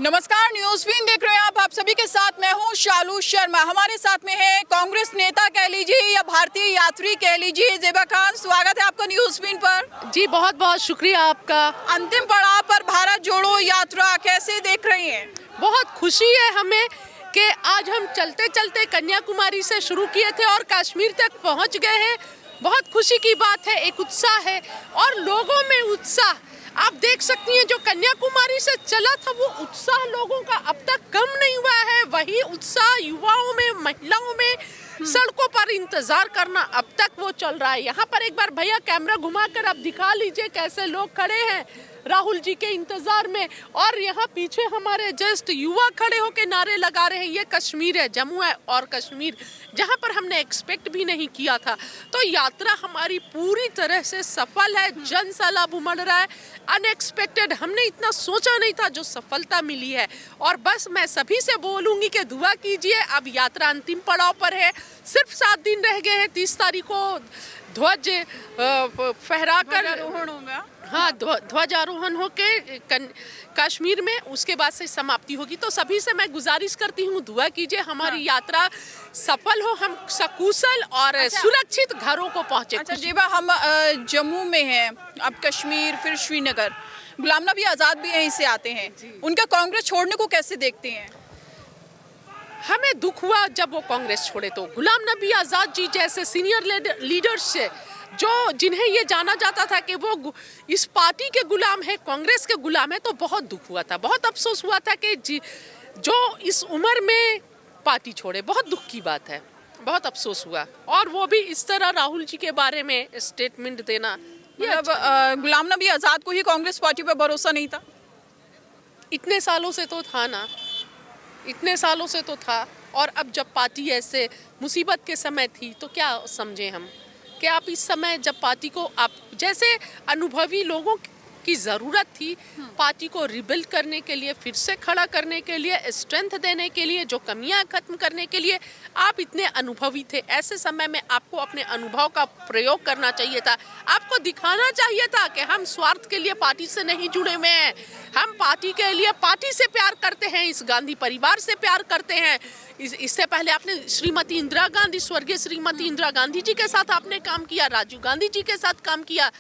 नमस्कार, news been देख रहे हैं आप सभी के साथ मैं हूं शालू शर्मा। हमारे साथ में है कांग्रेस नेता कह लीजिए या भारतीय यात्री कह लीजिए, ज़ेबा खान। स्वागत है आपका न्यूज़ बीन पर। जी बहुत बहुत शुक्रिया आपका। अंतिम पड़ाव पर भारत जोड़ो यात्रा कैसे देख रही हैं? बहुत खुशी है हमें कि आज हम चलते चलते कन्याकुमारी से शुरू किए थे और कश्मीर तक पहुंच गए हैं। बहुत खुशी की बात है, एक उत्साह है और लोगों में उत्साह आप देख सकती हैं। जो कन्याकुमारी से चला था वो उत्साह लोगों का अब तक कम नहीं हुआ है। वही उत्साह युवाओं में, महिलाओं में, सड़कों पर इंतजार करना अब तक वो चल रहा है। यहाँ पर एक बार भैया कैमरा घुमाकर आप दिखा लीजिए कैसे लोग खड़े हैं राहुल जी के इंतजार में। और यहाँ पीछे हमारे जस्ट युवा खड़े होकर नारे लगा रहे हैं। ये कश्मीर है, जम्मू है और कश्मीर, जहाँ पर हमने एक्सपेक्ट भी नहीं किया था। तो यात्रा हमारी पूरी तरह से सफल है। जन सैलाब उमड़ रहा है, अनएक्सपेक्टेड, हमने इतना सोचा नहीं था जो सफलता मिली है। और बस मैं सभी से बोलूँगी कि दुआ कीजिए। अब यात्रा अंतिम पड़ाव पर है, सिर्फ 7 दिन रह गए हैं। 30 तारीख को ध्वज फहराकर ध्वजारोहण होगा। हाँ, ध्वजारोहण होके कश्मीर में, उसके बाद से समाप्ति होगी। तो सभी से मैं गुजारिश करती हूँ दुआ कीजिए हमारी यात्रा सफल हो, हम सकुशल और सुरक्षित घरों को पहुँचे। अच्छा जेबा, हम जम्मू में हैं, अब कश्मीर, फिर श्रीनगर। गुलाम नबी आज़ाद भी यहीं से आते हैं, उनका कांग्रेस छोड़ने को कैसे देखते हैं? हमें दुख हुआ जब वो कांग्रेस छोड़े। तो गुलाम नबी आज़ाद जी जैसे सीनियर लीडर्स से जिन्हें ये जाना जाता था कि वो इस पार्टी के गुलाम है, कांग्रेस के गुलाम है, तो बहुत दुख हुआ था, बहुत अफसोस हुआ था कि जो इस उम्र में पार्टी छोड़े। बहुत दुख की बात है, बहुत अफसोस हुआ। और वो भी इस तरह राहुल जी के बारे में स्टेटमेंट देना, मतलब गुलाम नबी आज़ाद को ही कांग्रेस पार्टी पर भरोसा नहीं था? इतने सालों से तो था ना, इतने सालों से तो था। और अब जब पार्टी ऐसे मुसीबत के समय थी तो क्या समझे हम कि आप इस समय जब पार्टी को आप जैसे अनुभवी लोगों की ज़रूरत थी पार्टी को रिबिल्ड करने के लिए, फिर से खड़ा करने के लिए, स्ट्रेंथ देने के लिए, जो कमियां खत्म करने के लिए, आप इतने अनुभवी थे। ऐसे समय में आपको अपने अनुभव का प्रयोग करना चाहिए था। आपको दिखाना चाहिए था कि हम स्वार्थ के लिए पार्टी से नहीं जुड़े हुए हैं, हम पार्टी के लिए, पार्टी से प्यार करते हैं, इस गांधी परिवार से प्यार करते हैं। इससे पहले आपने श्रीमती इंदिरा गांधी, स्वर्गीय श्रीमती इंदिरा गांधी जी के साथ आपने काम किया, राजीव गांधी जी के साथ काम किया।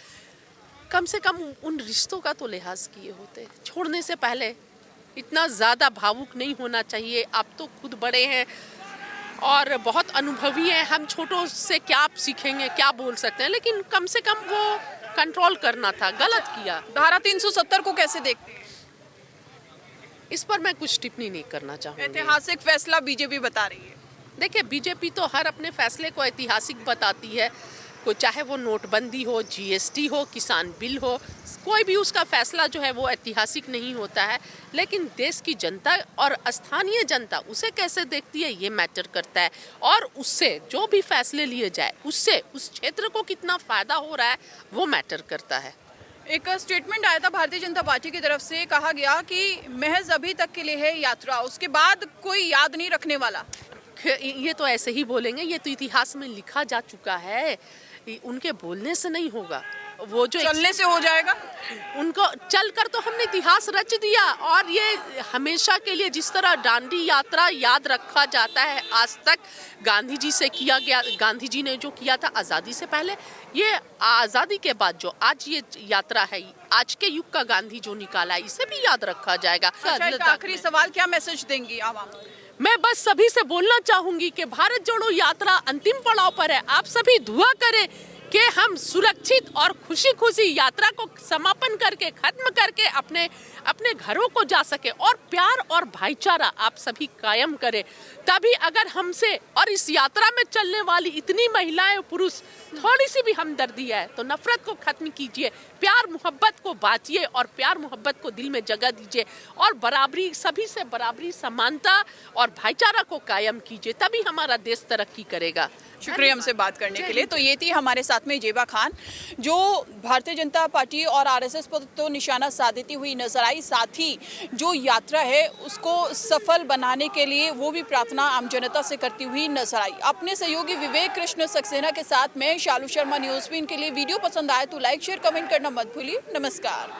कम से कम उन रिश्तों का तो लिहाज किए होते। छोड़ने से पहले इतना ज़्यादा भावुक नहीं होना चाहिए। आप तो खुद बड़े हैं और बहुत अनुभवी हैं, हम छोटों से क्या आप सीखेंगे, क्या बोल सकते हैं, लेकिन कम से कम वो कंट्रोल करना था, गलत किया। धारा 370 को कैसे देखते हैं? इस पर मैं कुछ टिप्पणी नहीं करना चाहूँगी। ऐतिहासिक फैसला बीजेपी बता रही है। देखिए, बीजेपी तो हर अपने फैसले को ऐतिहासिक बताती है, को चाहे वो नोटबंदी हो, जीएसटी हो, किसान बिल हो, कोई भी उसका फैसला जो है वो ऐतिहासिक नहीं होता है। लेकिन देश की जनता और स्थानीय जनता उसे कैसे देखती है ये मैटर करता है। और उससे जो भी फैसले लिए जाए उससे उस क्षेत्र को कितना फ़ायदा हो रहा है वो मैटर करता है। एक स्टेटमेंट आया था भारतीय जनता पार्टी की तरफ से, कहा गया कि महज अभी तक के लिए है यात्रा, उसके बाद कोई याद नहीं रखने वाला। ये तो ऐसे ही बोलेंगे, ये तो इतिहास में लिखा जा चुका है, उनके बोलने से नहीं होगा, वो जो चलने से हो जाएगा। उनको चलकर तो हमने इतिहास रच दिया। और ये हमेशा के लिए जिस तरह दांडी यात्रा याद रखा जाता है, आज तक गांधी जी से किया गया, गांधी जी ने जो किया था आज़ादी से पहले, ये आज़ादी के बाद जो आज ये यात्रा है, आज के युग का गांधी जो निकाला है, इसे भी याद रखा जाएगा। आखिरी सवाल, क्या मैसेज देंगी आवाम? मैं बस सभी से बोलना चाहूंगी कि भारत जोड़ो यात्रा अंतिम पड़ाव पर है। आप सभी दुआ करें कि हम सुरक्षित और खुशी खुशी यात्रा को समापन करके, खत्म करके अपने घरों को जा सके और प्यार और भाईचारा आप सभी कायम करें। तभी अगर हमसे और इस यात्रा में चलने वाली इतनी महिलाएं, पुरुष थोड़ी सी भी हमदर्दी है तो नफरत को खत्म कीजिए, प्यार मोहब्बत को बांटिए और प्यार मोहब्बत को दिल में जगह दीजिए और बराबरी, सभी से बराबरी, समानता और भाईचारा को कायम कीजिए, तभी हमारा देश तरक्की करेगा। शुक्रिया हमसे बात करने के लिए। तो ये थी हमारे साथ में ज़ेबा खान, जो भारतीय जनता पार्टी और आरएसएस पर तो निशाना साधती हुई नजर आई, साथ ही जो यात्रा है उसको सफल बनाने के लिए वो भी प्रार्थना आम जनता से करती हुई नजर आई। अपने सहयोगी विवेक कृष्ण सक्सेना के साथ मैं शालू शर्मा, न्यूज़ बीन के लिए। वीडियो पसंद आए तो लाइक, शेयर, कमेंट करना मत भूलिए। नमस्कार।